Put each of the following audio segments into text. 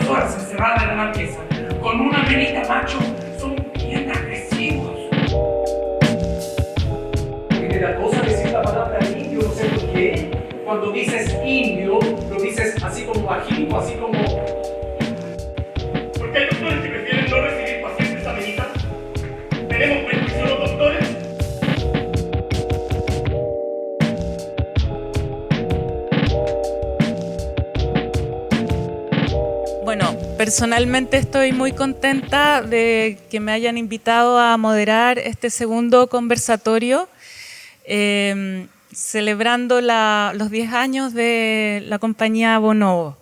2 horas encerrada en una pieza con una menita macho son bien agresivos. Porque te da cosa decir la palabra indio, no sé por qué. Cuando dices indio, lo dices así como bajito, así como... ¿Por qué hay doctores que prefieren no recibir pacientes amenitas? ¿Tenemos prejuicio los doctores? Bueno, personalmente estoy muy contenta de que me hayan invitado a moderar este segundo conversatorio, celebrando los 10 años de la compañía Bonobo.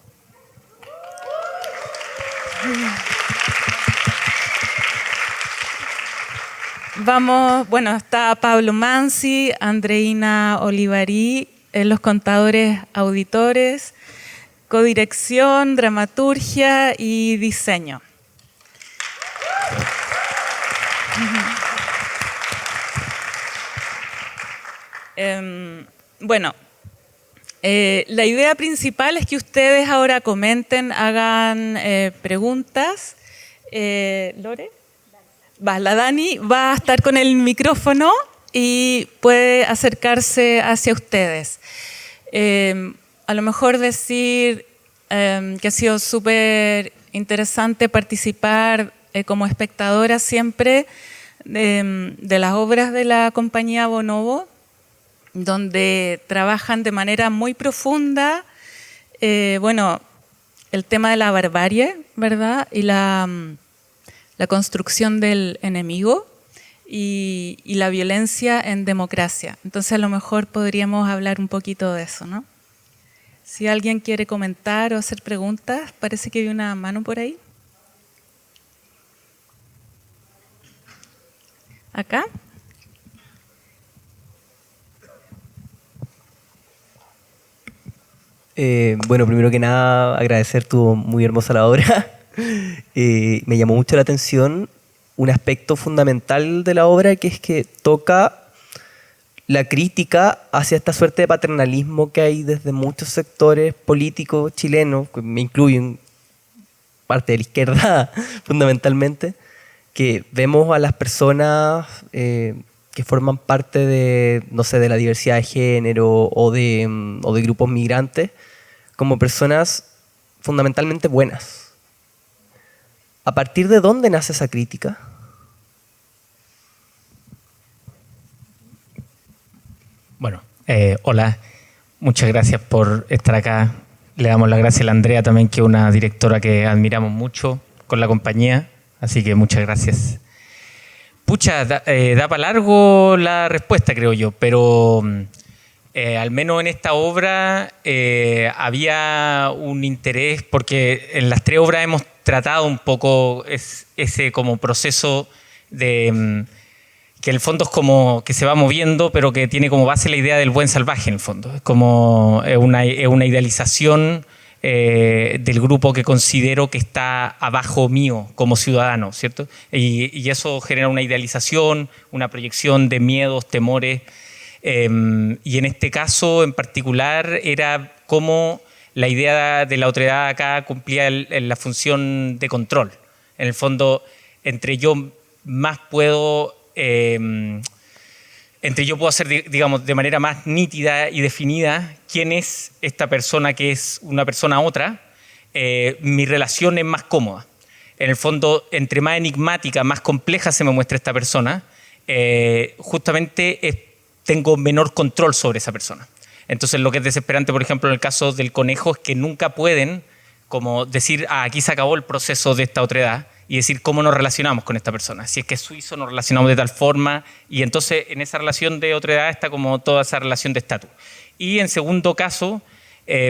Está Pablo Mansi, Andreina Olivarí, los contadores auditores, codirección, dramaturgia y diseño. La idea principal es que ustedes ahora comenten, hagan preguntas. ¿Lore? La Dani va a estar con el micrófono y puede acercarse hacia ustedes. A lo mejor decir que ha sido súper interesante participar como espectadora siempre de las obras de la compañía Bonobo, donde trabajan de manera muy profunda, el tema de la barbarie, ¿verdad? Y la construcción del enemigo y la violencia en democracia. Entonces a lo mejor podríamos hablar un poquito de eso, ¿no? Si alguien quiere comentar o hacer preguntas, parece que hay una mano por ahí. ¿Acá? Primero que nada, agradecer, estuvo muy hermosa la obra. Me llamó mucho la atención un aspecto fundamental de la obra, que es que toca la crítica hacia esta suerte de paternalismo que hay desde muchos sectores políticos chilenos, que me incluyen parte de la izquierda fundamentalmente, que vemos a las personas que forman parte de, no sé, de la diversidad de género o de grupos migrantes como personas fundamentalmente buenas. ¿A partir de dónde nace esa crítica? Hola, muchas gracias por estar acá. Le damos las gracias a la Andrea también, que es una directora que admiramos mucho con la compañía, así que muchas gracias. Da para largo la respuesta, creo yo, pero al menos en esta obra había un interés, porque en las 3 obras hemos tratado un poco ese como proceso de... que en el fondo es como que se va moviendo, pero que tiene como base la idea del buen salvaje, en el fondo. Es como una idealización del grupo que considero que está abajo mío como ciudadano, ¿cierto? Y eso genera una idealización, una proyección de miedos, temores. Y en este caso en particular era como la idea de la otredad acá cumplía la función de control. En el fondo, entre yo puedo hacer, digamos, de manera más nítida y definida quién es esta persona que es una persona otra, mi relación es más cómoda. En el fondo, entre más enigmática, más compleja se me muestra esta persona, justamente tengo menor control sobre esa persona. Entonces, lo que es desesperante, por ejemplo, en el caso del conejo, es que nunca pueden como decir, aquí se acabó el proceso de esta otredad, y decir cómo nos relacionamos con esta persona. Si es que es suizo, nos relacionamos de tal forma, y entonces en esa relación de otredad está como toda esa relación de estatus. Y en segundo caso,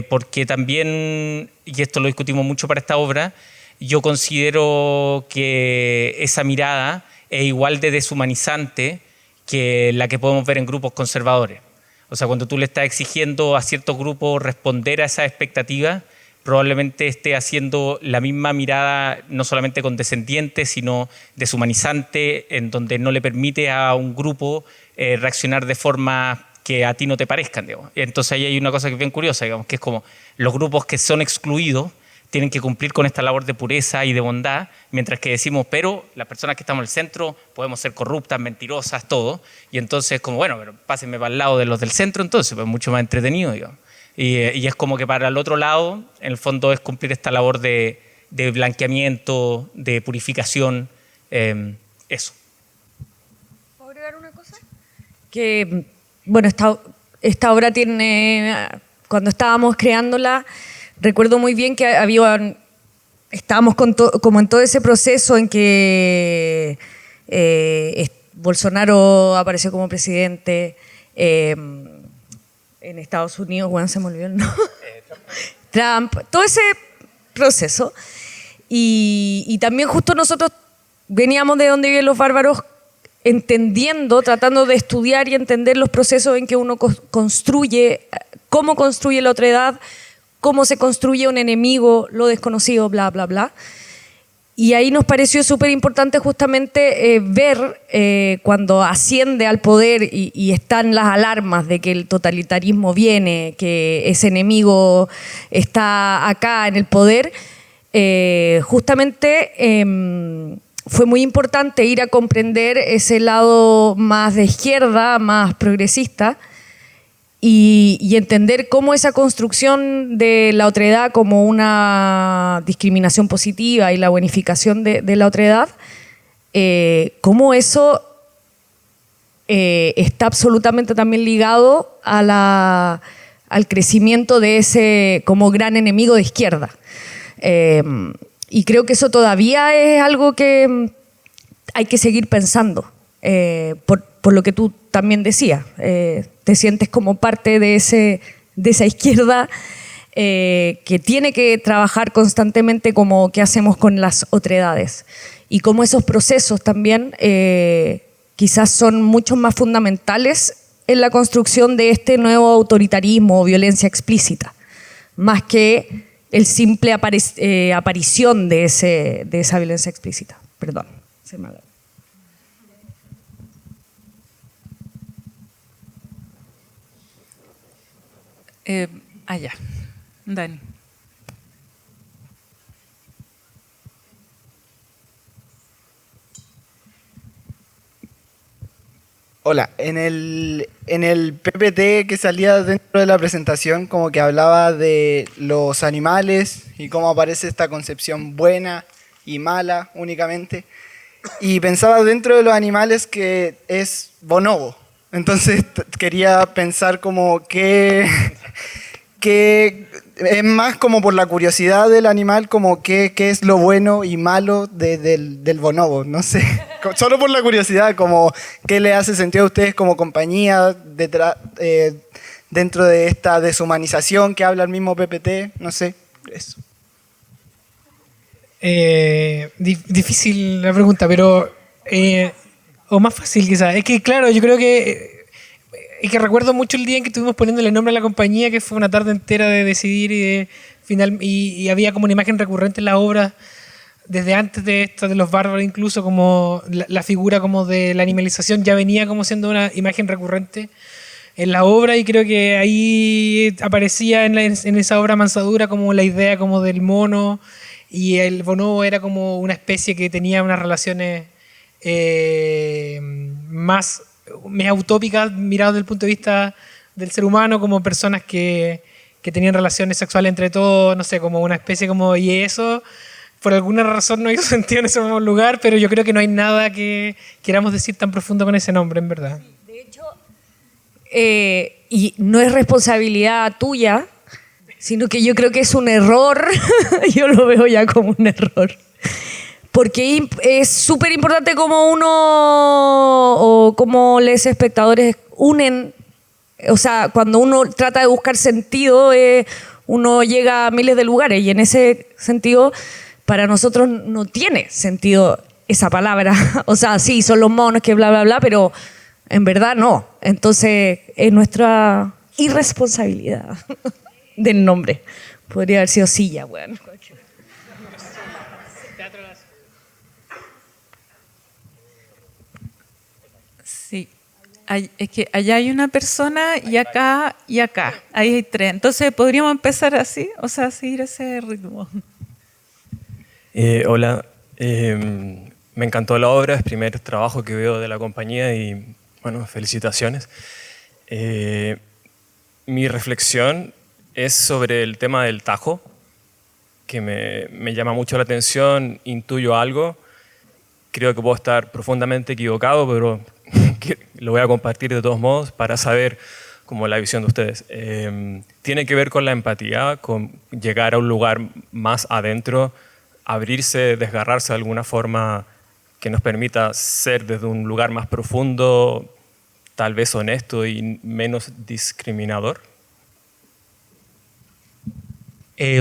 porque también, y esto lo discutimos mucho para esta obra, yo considero que esa mirada es igual de deshumanizante que la que podemos ver en grupos conservadores. O sea, cuando tú le estás exigiendo a ciertos grupos responder a esas expectativas, probablemente esté haciendo la misma mirada, no solamente condescendiente, sino deshumanizante, en donde no le permite a un grupo reaccionar de forma que a ti no te parezcan, digamos. Entonces ahí hay una cosa que es bien curiosa, digamos, que es como los grupos que son excluidos tienen que cumplir con esta labor de pureza y de bondad, mientras que decimos, pero las personas que estamos en el centro podemos ser corruptas, mentirosas, todo. Y entonces, como bueno, pero pásenme para el lado de los del centro, entonces, pues mucho más entretenido, digamos. Y es como que para el otro lado, en el fondo, es cumplir esta labor de blanqueamiento, de purificación, eso. ¿Puedo agregar una cosa? Que, bueno, esta obra tiene, cuando estábamos creándola, recuerdo muy bien que estábamos como en todo ese proceso en que Bolsonaro apareció como presidente, en Estados Unidos, bueno, se me olvidó el nombre. Trump, todo ese proceso. Y también justo nosotros veníamos de donde viven los bárbaros, entendiendo, tratando de estudiar y entender los procesos en que uno construye, cómo construye la otredad, cómo se construye un enemigo, lo desconocido, bla, bla, bla. Y ahí nos pareció súper importante justamente ver cuando asciende al poder y están las alarmas de que el totalitarismo viene, que ese enemigo está acá en el poder, justamente fue muy importante ir a comprender ese lado más de izquierda, más progresista, y entender cómo esa construcción de la otredad como una discriminación positiva y la bonificación de la otredad, cómo eso está absolutamente también ligado a al crecimiento de ese como gran enemigo de izquierda. Y creo que eso todavía es algo que hay que seguir pensando, por lo que tú también decías. Te sientes como parte de esa izquierda que tiene que trabajar constantemente como qué hacemos con las otredades. Y cómo esos procesos también quizás son mucho más fundamentales en la construcción de este nuevo autoritarismo o violencia explícita, más que el simple aparición de esa violencia explícita. Perdón, se me ha dado. Allá, Dani. Hola, en el PPT que salía dentro de la presentación, como que hablaba de los animales y cómo aparece esta concepción buena y mala únicamente. Y pensaba dentro de los animales que es bonobo. Entonces quería pensar como que es más como por la curiosidad del animal, como qué es lo bueno y malo del bonobo, no sé. Solo por la curiosidad, como qué le hace sentido a ustedes como compañía dentro de esta deshumanización que habla el mismo PPT, no sé, eso. Difícil la pregunta, pero o más fácil quizás. Es que claro, yo creo que es que recuerdo mucho el día en que estuvimos poniéndole nombre a la compañía, que fue una tarde entera de decidir y había como una imagen recurrente en la obra desde antes de esto de los bárbaros, incluso como la figura como de la animalización ya venía como siendo una imagen recurrente en la obra, y creo que ahí aparecía en esa obra Mansadura como la idea como del mono, y el bonobo era como una especie que tenía unas relaciones más utópicas miradas desde el punto de vista del ser humano, como personas que tenían relaciones sexuales entre todos, no sé, como una especie como, y eso por alguna razón no hizo sentido en ese mismo lugar, pero yo creo que no hay nada que queramos decir tan profundo con ese nombre, en verdad. De hecho, y no es responsabilidad tuya, sino que yo creo que es un error, yo lo veo ya como un error. Porque es súper importante cómo uno o cómo los espectadores unen, o sea, cuando uno trata de buscar sentido, uno llega a miles de lugares, y en ese sentido para nosotros no tiene sentido esa palabra. O sea, sí, son los monos que bla, bla, bla, pero en verdad no. Entonces es nuestra irresponsabilidad del nombre. Podría haber sido silla, bueno. Sí, es que allá hay una persona y acá y acá. Ahí hay tres. Entonces podríamos empezar así, o sea, seguir ese ritmo. Hola, me encantó la obra, es el primer trabajo que veo de la compañía y bueno, felicitaciones. Mi reflexión es sobre el tema del tajo, que me llama mucho la atención, intuyo algo, creo que puedo estar profundamente equivocado, pero lo voy a compartir de todos modos para saber como la visión de ustedes. Tiene que ver con la empatía, con llegar a un lugar más adentro, abrirse, desgarrarse de alguna forma que nos permita ser desde un lugar más profundo, tal vez honesto y menos discriminador.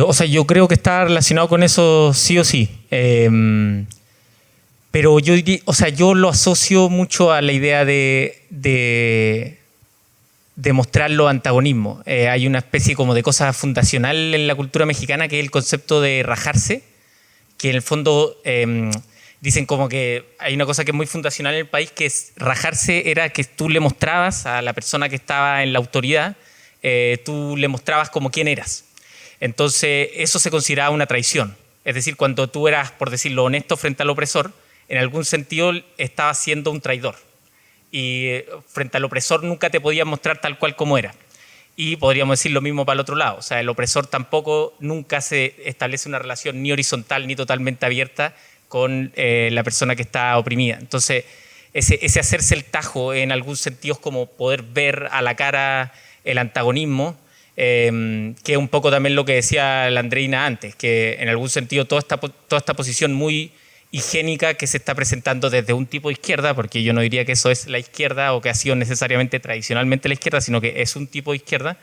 O sea, yo creo que está relacionado con eso sí o sí. Pero yo diría, o sea, yo lo asocio mucho a la idea de mostrar los antagonismos. Hay una especie como de cosa fundacional en la cultura mexicana que es el concepto de rajarse, que en el fondo dicen como que hay una cosa que es muy fundacional en el país, que es rajarse era que tú le mostrabas a la persona que estaba en la autoridad, tú le mostrabas como quién eras. Entonces eso se consideraba una traición. Es decir, cuando tú eras, por decirlo, honesto frente al opresor, en algún sentido estabas siendo un traidor. Y frente al opresor nunca te podías mostrar tal cual como era. Y podríamos decir lo mismo para el otro lado. O sea, el opresor tampoco nunca se establece una relación ni horizontal ni totalmente abierta con la persona que está oprimida. Entonces, ese hacerse el tajo en algún sentido es como poder ver a la cara el antagonismo, que es un poco también lo que decía la Andreina antes, que en algún sentido toda esta posición muy higiénica que se está presentando desde un tipo de izquierda, porque yo no diría que eso es la izquierda o que ha sido necesariamente tradicionalmente la izquierda, sino que es un tipo de izquierda.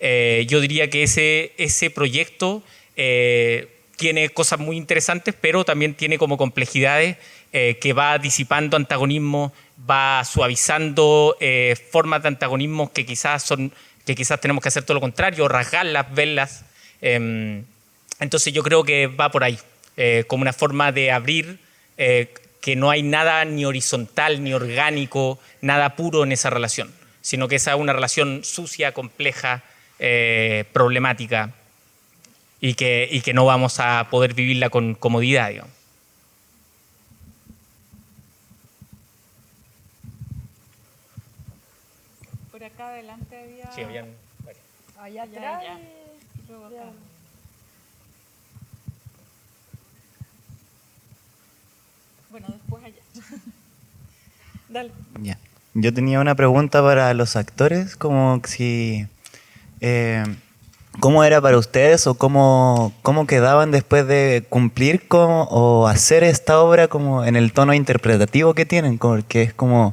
Yo diría que ese proyecto tiene cosas muy interesantes, pero también tiene como complejidades que va disipando antagonismo, va suavizando formas de antagonismo que quizás tenemos que hacer todo lo contrario, rasgarlas, verlas. Entonces yo creo que va por ahí. Como una forma de abrir, que no hay nada ni horizontal, ni orgánico, nada puro en esa relación, sino que esa es una relación sucia, compleja, problemática, y que no vamos a poder vivirla con comodidad, digamos. Por acá adelante había... Sí, habían... Allá atrás. Y luego acá. Bueno, después allá. Dale. Ya. Yo tenía una pregunta para los actores, como si... ¿cómo era para ustedes o cómo quedaban después de cumplir o hacer esta obra como en el tono interpretativo que tienen? Porque es como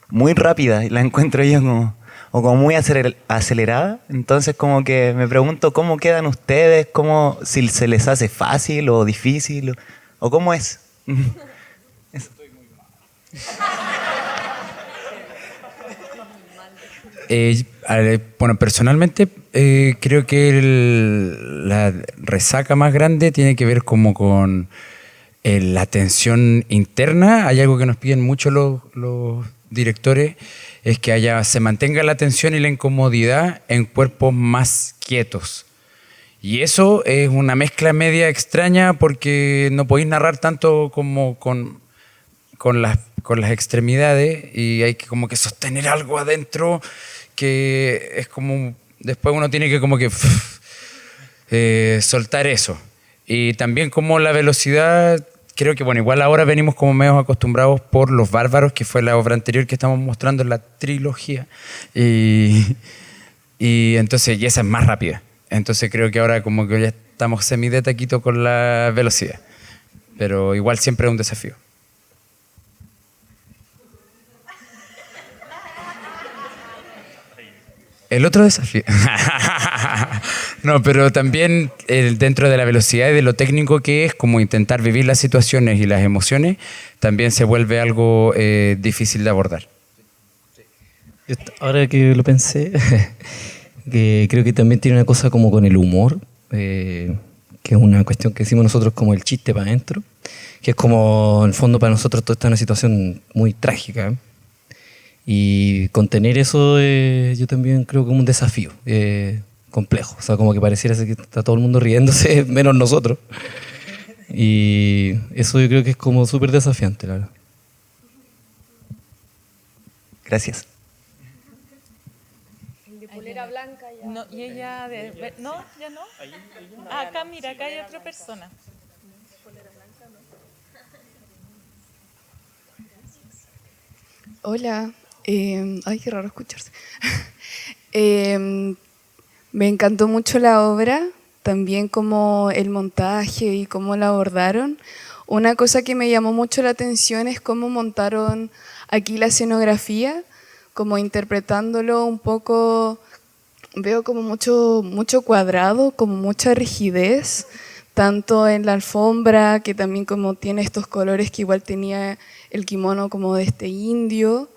muy rápida y la encuentro yo como muy acelerada. Entonces como que me pregunto cómo quedan ustedes, si se les hace fácil o difícil o cómo es. Bueno, personalmente creo que la resaca más grande tiene que ver como con la tensión interna. Hay algo que nos piden mucho los directores, es que se mantenga la tensión y la incomodidad en cuerpos más quietos. Y eso es una mezcla media extraña porque no podéis narrar tanto como con las extremidades y hay que como que sostener algo adentro que es como después uno tiene que como que soltar eso. Y también como la velocidad, creo que bueno, igual ahora venimos como medio acostumbrados por Los Bárbaros, que fue la obra anterior que estamos mostrando en la trilogía, y entonces y esa es más rápida. Entonces creo que ahora como que ya estamos semi de taquito con la velocidad, pero igual siempre es un desafío. El otro desafío. No, pero también dentro de la velocidad y de lo técnico que es, como intentar vivir las situaciones y las emociones, también se vuelve algo difícil de abordar. Ahora que lo pensé, que creo que también tiene una cosa como con el humor, que es una cuestión que decimos nosotros como el chiste para adentro, que es como, en el fondo, para nosotros todo está en una situación muy trágica. Y contener eso yo también creo que es un desafío complejo. O sea, como que pareciera que está todo el mundo riéndose, menos nosotros. Y eso yo creo que es como súper desafiante, la verdad. Gracias. No, y ella no, ya no. Ah, acá mira, acá hay otra persona. Hola, ay, qué raro escucharse. Me encantó mucho la obra, también como el montaje y cómo la abordaron. Una cosa que me llamó mucho la atención es cómo montaron aquí la escenografía, como interpretándolo un poco. Veo como mucho cuadrado, como mucha rigidez, tanto en la alfombra, que también como tiene estos colores que igual tenía el kimono como de este indio,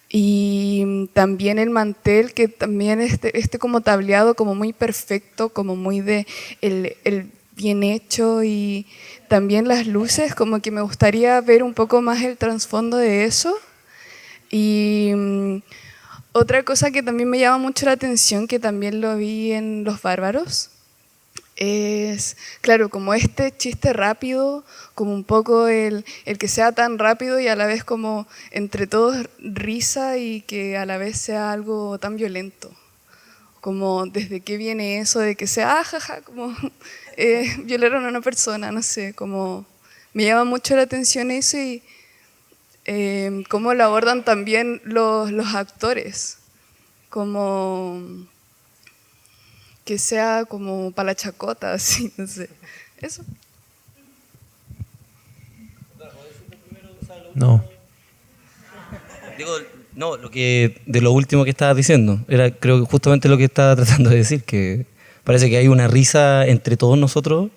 y también el mantel, que también este como tableado como muy perfecto, como muy de el bien hecho, y también las luces, como que me gustaría ver un poco más el trasfondo de eso. Y otra cosa que también me llama mucho la atención, que también lo vi en Los Bárbaros, es, claro, como este chiste rápido, como un poco el que sea tan rápido y a la vez como entre todos risa y que a la vez sea algo tan violento. Como desde qué viene eso de que sea, jaja, como violaron a una persona, no sé, como me llama mucho la atención eso y cómo lo abordan también los actores, como que sea como para la chacota, así, no sé, eso. No. Digo, no, de lo último que estabas diciendo, era creo que justamente lo que estaba tratando de decir, que parece que hay una risa entre todos nosotros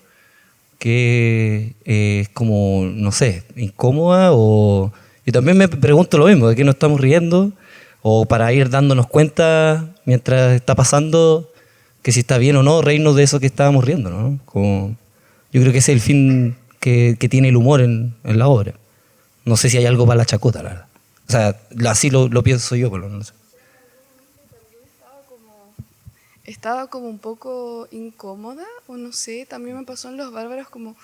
que es como, no sé, incómoda o... Y también me pregunto lo mismo, ¿de qué nos estamos riendo? O para ir dándonos cuenta mientras está pasando que si está bien o no reírnos de eso que estábamos riendo, ¿no? Como, yo creo que ese es el fin que tiene el humor en la obra. No sé si hay algo para la chacota, la verdad. O sea, así lo pienso yo, por lo menos. Estaba como un poco incómoda, o no sé, también me pasó en Los Bárbaros como,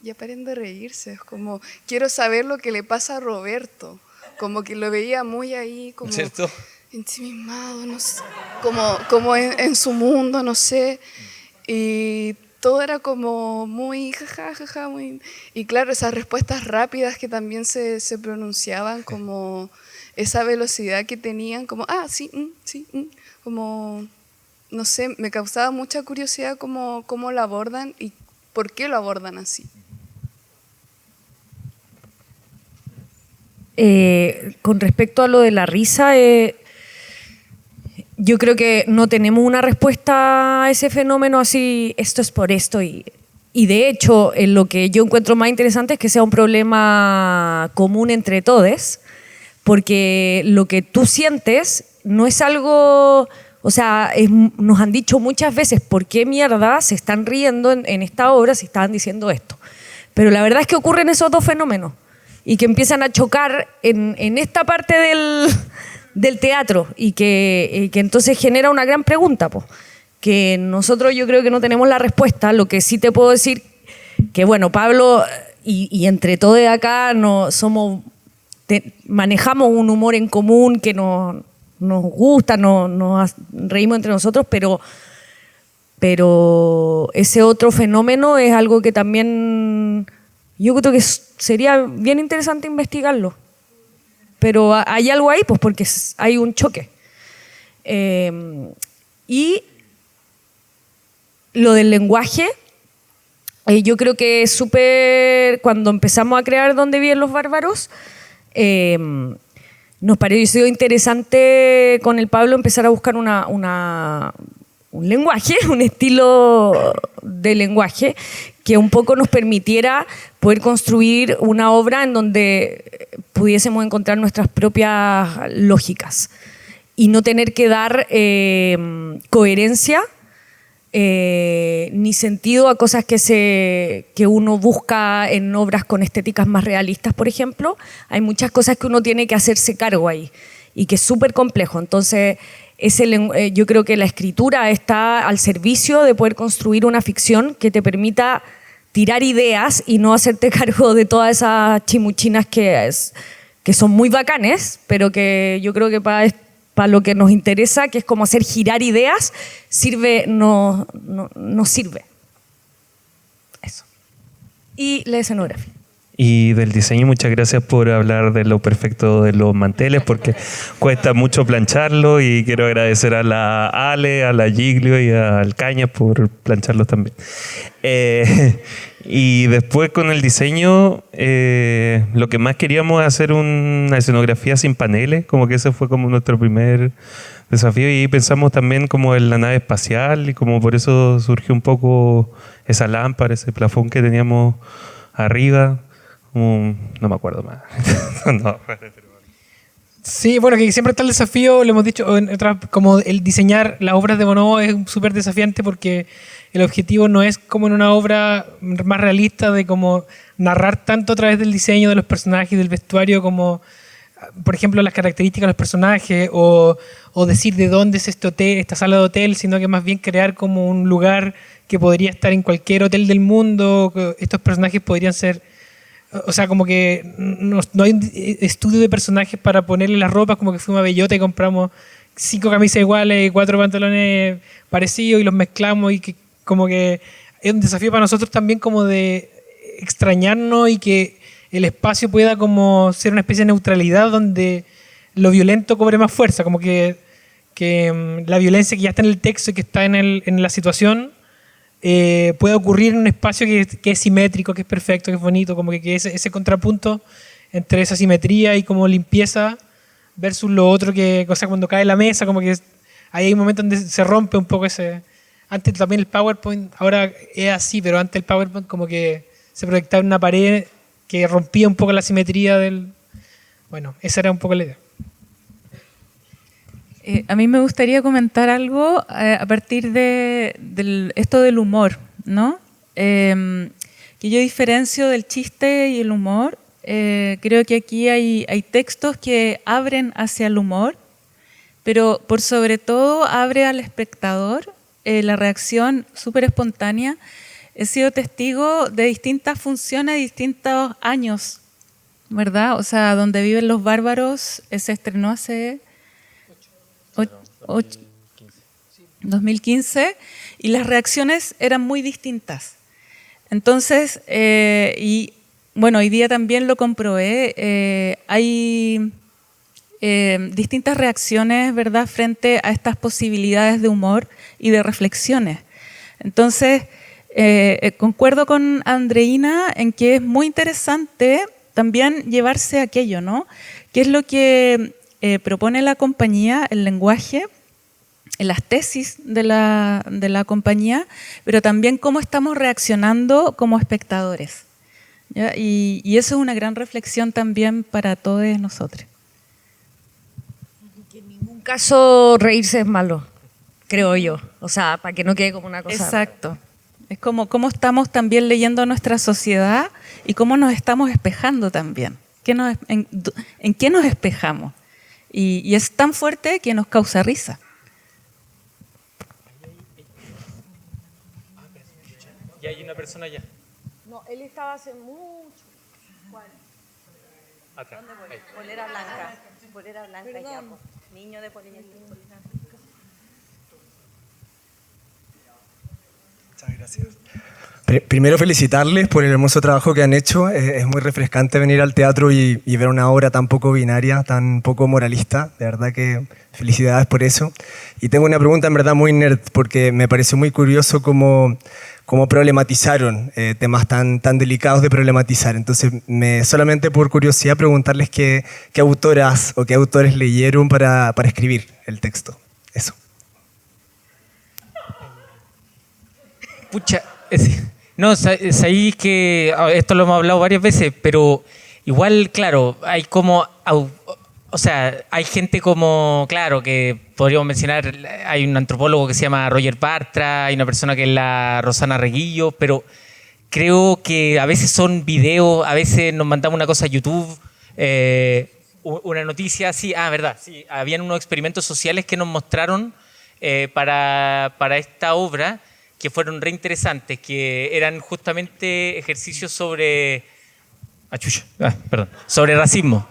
ya paren de reírse, es como, quiero saber lo que le pasa a Roberto, como que lo veía muy ahí, como ¿cierto? ensimismado, no sé, como en su mundo, no sé, y todo era como muy jajaja, muy... Y claro, esas respuestas rápidas que también se pronunciaban, como esa velocidad que tenían, como, sí, sí, como... No sé, me causaba mucha curiosidad cómo lo abordan y por qué lo abordan así. Con respecto a lo de la risa, yo creo que no tenemos una respuesta a ese fenómeno así, esto es por esto. Y de hecho, lo que yo encuentro más interesante es que sea un problema común entre todos, porque lo que tú sientes no es algo... O sea, nos han dicho muchas veces por qué mierda se están riendo en esta obra si estaban diciendo esto. Pero la verdad es que ocurren esos dos fenómenos y que empiezan a chocar en esta parte del teatro y que entonces genera una gran pregunta, po, que nosotros yo creo que no tenemos la respuesta. Lo que sí te puedo decir que, bueno, Pablo y entre todos acá manejamos un humor en común que nos gusta, nos reímos entre nosotros, pero ese otro fenómeno es algo que también yo creo que sería bien interesante investigarlo. Pero hay algo ahí, pues porque hay un choque. Y lo del lenguaje, yo creo que es súper... Cuando empezamos a crear Donde viven los bárbaros, nos pareció interesante con el Pablo empezar a buscar un lenguaje, un estilo de lenguaje que un poco nos permitiera poder construir una obra en donde pudiésemos encontrar nuestras propias lógicas y no tener que dar coherencia ni sentido a cosas que uno busca en obras con estéticas más realistas, por ejemplo. Hay muchas cosas que uno tiene que hacerse cargo ahí y que es súper complejo. Entonces, yo creo que la escritura está al servicio de poder construir una ficción que te permita tirar ideas y no hacerte cargo de todas esas chimuchinas que son muy bacanes, pero que yo creo que para lo que nos interesa, que es como hacer girar ideas, no sirve. Eso. Y la escenografía. Y del diseño, muchas gracias por hablar de lo perfecto de los manteles, porque cuesta mucho plancharlo, y quiero agradecer a la Ale, a la Giglio y al Cañas por plancharlos también. Y después con el diseño, lo que más queríamos es hacer una escenografía sin paneles, como que ese fue como nuestro primer desafío, y pensamos también como en la nave espacial, y como por eso surgió un poco esa lámpara, ese plafón que teníamos arriba. No me acuerdo más. No. Sí, bueno, que siempre está el desafío, lo hemos dicho, como el diseñar las obras de Bonobo es súper desafiante, porque el objetivo no es como en una obra más realista de como narrar tanto a través del diseño de los personajes y del vestuario, como por ejemplo las características de los personajes, o decir de dónde es este hotel, esta sala de hotel, sino que más bien crear como un lugar que podría estar en cualquier hotel del mundo. Que estos personajes podrían ser, o sea, como que no hay un estudio de personajes para ponerle las ropas, como que fuimos a Bellota y compramos 5 camisas iguales y 4 pantalones parecidos y los mezclamos, y que como que es un desafío para nosotros también, como de extrañarnos y que el espacio pueda como ser una especie de neutralidad donde lo violento cobre más fuerza, como que la violencia que ya está en el texto y que está en la situación puede ocurrir en un espacio que es simétrico, que es perfecto, que es bonito, como que ese contrapunto entre esa simetría y como limpieza versus lo otro, o sea, cuando cae la mesa, como que ahí hay un momento donde se rompe un poco ese. Antes también el PowerPoint, ahora es así, pero antes el PowerPoint como que se proyectaba en una pared que rompía un poco la simetría del. Bueno, esa era un poco la idea. A mí me gustaría comentar algo a partir de esto del humor, ¿no? Que yo diferencio del chiste y el humor. Creo que aquí hay textos que abren hacia el humor, pero por sobre todo abre al espectador la reacción súper espontánea. He sido testigo de distintas funciones, distintos años, ¿verdad? O sea, Donde viven los bárbaros se estrenó hace 2015, y las reacciones eran muy distintas. Entonces, y bueno, hoy día también lo comprobé, hay distintas reacciones, ¿verdad?, frente a estas posibilidades de humor y de reflexiones. Entonces, concuerdo con Andreina en que es muy interesante también llevarse aquello, ¿no? ¿Qué es lo que propone la compañía, el lenguaje, en las tesis de la compañía, pero también cómo estamos reaccionando como espectadores, ¿ya? Y eso es una gran reflexión también para todos nosotros. Que en ningún caso reírse es malo, creo yo. O sea, para que no quede como una cosa. Exacto. Es como cómo estamos también leyendo nuestra sociedad y cómo nos estamos espejando también. ¿En qué nos espejamos? Y es tan fuerte que nos causa risa. Y hay una persona allá. No, él estaba hace mucho. ¿Cuál? Acá. ¿Dónde voy? Polera blanca. Polera blanca ya, po. Niño de polera blanca. Muchas gracias. Primero felicitarles por el hermoso trabajo que han hecho. Es muy refrescante venir al teatro y ver una obra tan poco binaria, tan poco moralista. De verdad que felicidades por eso. Y tengo una pregunta en verdad muy nerd, porque me pareció muy curioso cómo problematizaron temas tan delicados de problematizar. Entonces, solamente por curiosidad preguntarles qué autoras o qué autores leyeron para escribir el texto. Eso. Pucha, no, sabéis que esto lo hemos hablado varias veces, pero igual, claro, hay como, o sea, hay gente como, claro, que podríamos mencionar, hay un antropólogo que se llama Roger Bartra, hay una persona que es la Rosana Reguillo, pero creo que a veces son videos, a veces nos mandamos una cosa a YouTube, una noticia, sí, verdad, sí, habían unos experimentos sociales que nos mostraron para esta obra, que fueron re interesantes, que eran justamente ejercicios sobre sobre racismo.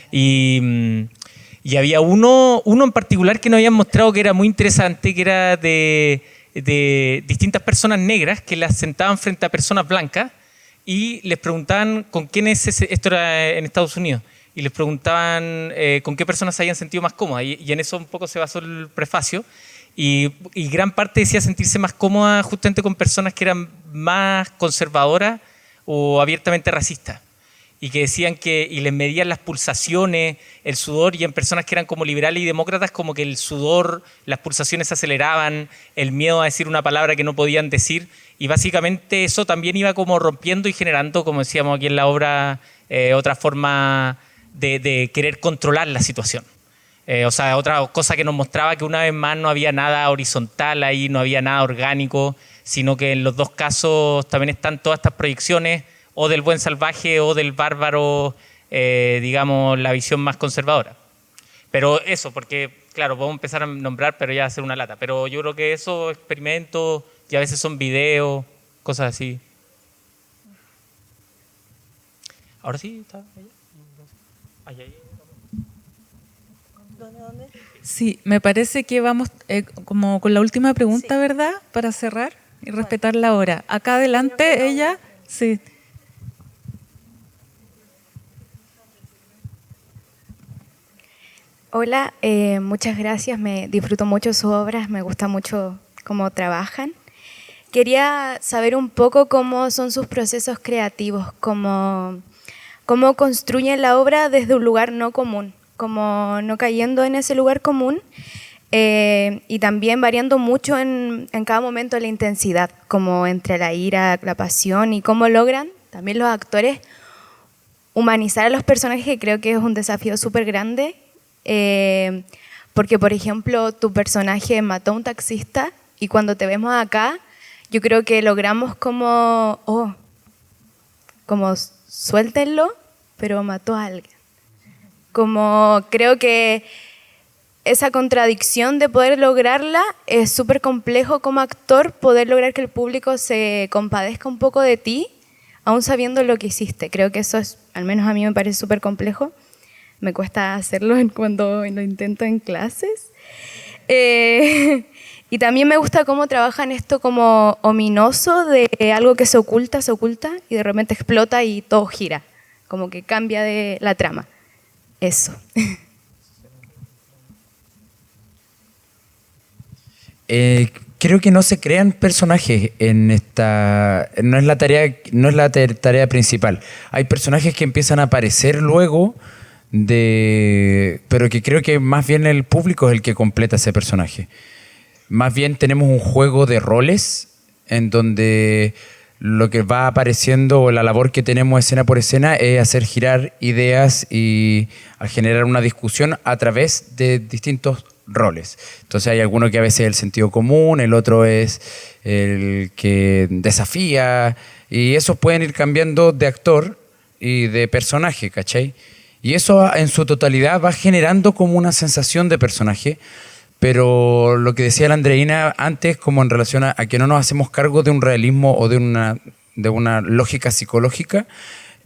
Y había uno en particular que nos habían mostrado que era muy interesante, que era de distintas personas negras que las sentaban frente a personas blancas y les preguntaban con quién esto era en Estados Unidos, y les preguntaban con qué personas se habían sentido más cómodas, y en eso un poco se basó el prefacio, y gran parte decía sentirse más cómoda justamente con personas que eran más conservadoras o abiertamente racistas, y que decían que, y les medían las pulsaciones, el sudor, y en personas que eran como liberales y demócratas, como que el sudor, las pulsaciones se aceleraban, el miedo a decir una palabra que no podían decir, y básicamente eso también iba como rompiendo y generando, como decíamos aquí en la obra, otra forma de querer controlar la situación. O sea, otra cosa que nos mostraba que una vez más no había nada horizontal ahí, no había nada orgánico, sino que en los dos casos también están todas estas proyecciones o del buen salvaje o del bárbaro, digamos, la visión más conservadora. Pero eso, porque, claro, podemos empezar a nombrar, pero ya hacer una lata. Pero yo creo que esos experimentos, y a veces son videos, cosas así. Ahora sí, está allá. ¿Dónde? Sí, me parece que vamos como con la última pregunta, sí, ¿verdad? Para cerrar y respetar la hora. Acá adelante, ella, sí. Hola, muchas gracias, me disfruto mucho sus obras, me gusta mucho cómo trabajan. Quería saber un poco cómo son sus procesos creativos, cómo construyen la obra desde un lugar no común, como no cayendo en ese lugar común, y también variando mucho en cada momento la intensidad, como entre la ira, la pasión, y cómo logran también los actores humanizar a los personajes, que creo que es un desafío súper grande. Porque, por ejemplo, tu personaje mató a un taxista y cuando te vemos acá, yo creo que logramos como suéltenlo, pero mató a alguien. Como creo que esa contradicción de poder lograrla es súper complejo como actor, poder lograr que el público se compadezca un poco de ti, aún sabiendo lo que hiciste. Creo que eso es, al menos a mí me parece súper complejo. Me cuesta hacerlo cuando lo intento en clases. Y también me gusta cómo trabajan esto como ominoso de algo que se oculta y de repente explota y todo gira. Como que cambia de la trama. Eso. Creo que no se crean personajes en esta. No es la tarea principal. Hay personajes que empiezan a aparecer luego. Pero que creo que más bien el público es el que completa ese personaje. Más bien tenemos un juego de roles en donde lo que va apareciendo o la labor que tenemos escena por escena es hacer girar ideas y a generar una discusión a través de distintos roles. Entonces hay alguno que a veces es el sentido común, el otro es el que desafía, y esos pueden ir cambiando de actor y de personaje, ¿cachai? Y eso en su totalidad va generando como una sensación de personaje, pero lo que decía la Andreina antes, como en relación a que no nos hacemos cargo de un realismo o de una lógica psicológica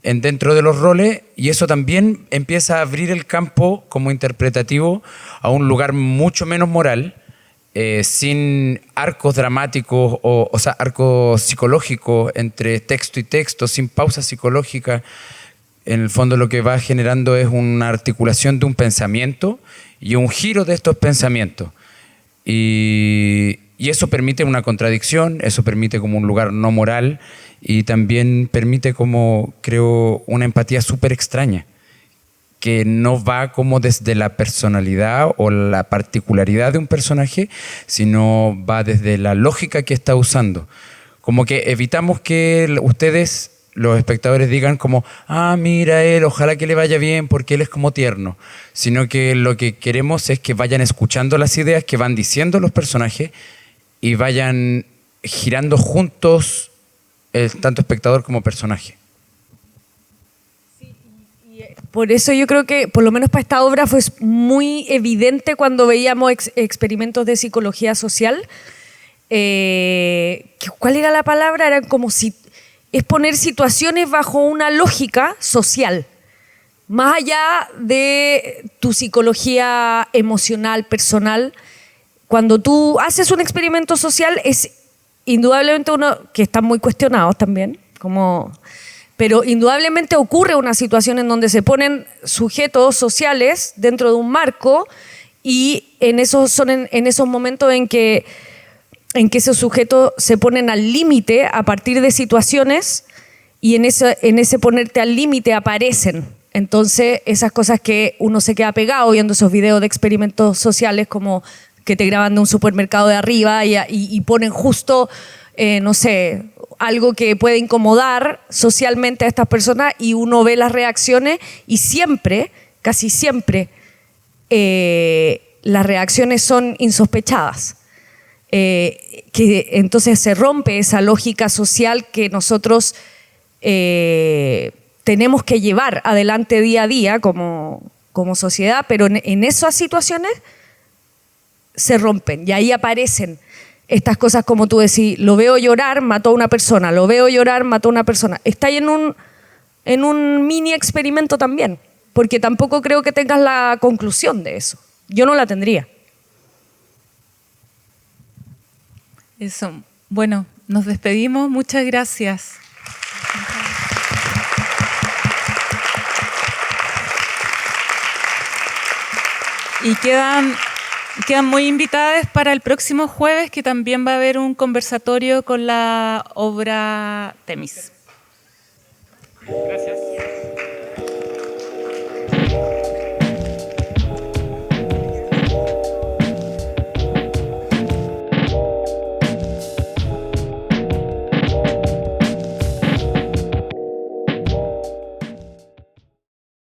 dentro de los roles, y eso también empieza a abrir el campo como interpretativo a un lugar mucho menos moral, sin arcos dramáticos o sea, arcos psicológicos entre texto y texto, sin pausa psicológica. En el fondo lo que va generando es una articulación de un pensamiento y un giro de estos pensamientos. Y eso permite una contradicción, eso permite como un lugar no moral, y también permite como, creo, una empatía súper extraña, que no va como desde la personalidad o la particularidad de un personaje, sino va desde la lógica que está usando. Como que evitamos que ustedes, los espectadores, digan como, mira él, ojalá que le vaya bien porque él es como tierno, sino que lo que queremos es que vayan escuchando las ideas que van diciendo los personajes y vayan girando juntos tanto espectador como personaje. Por eso yo creo que, por lo menos para esta obra, fue muy evidente cuando veíamos experimentos de psicología social, ¿cuál era la palabra? Eran como si es poner situaciones bajo una lógica social, más allá de tu psicología emocional, personal. Cuando tú haces un experimento social es indudablemente uno que están muy cuestionados también, pero indudablemente ocurre una situación en donde se ponen sujetos sociales dentro de un marco y en esos momentos en que esos sujetos se ponen al límite a partir de situaciones y en ese ponerte al límite aparecen. Entonces, esas cosas que uno se queda pegado viendo esos videos de experimentos sociales como que te graban de un supermercado de arriba y ponen justo, no sé, algo que puede incomodar socialmente a estas personas y uno ve las reacciones y siempre, casi siempre, las reacciones son insospechadas. Que entonces se rompe esa lógica social que nosotros tenemos que llevar adelante día a día como sociedad, pero en esas situaciones se rompen y ahí aparecen estas cosas como tú decís, lo veo llorar, mató a una persona, lo veo llorar, mató a una persona. Está ahí en un mini experimento también, porque tampoco creo que tengas la conclusión de eso. Yo no la tendría. Eso. Bueno, nos despedimos. Muchas gracias. Y quedan muy invitadas para el próximo jueves, que también va a haber un conversatorio con la obra Temis. Gracias.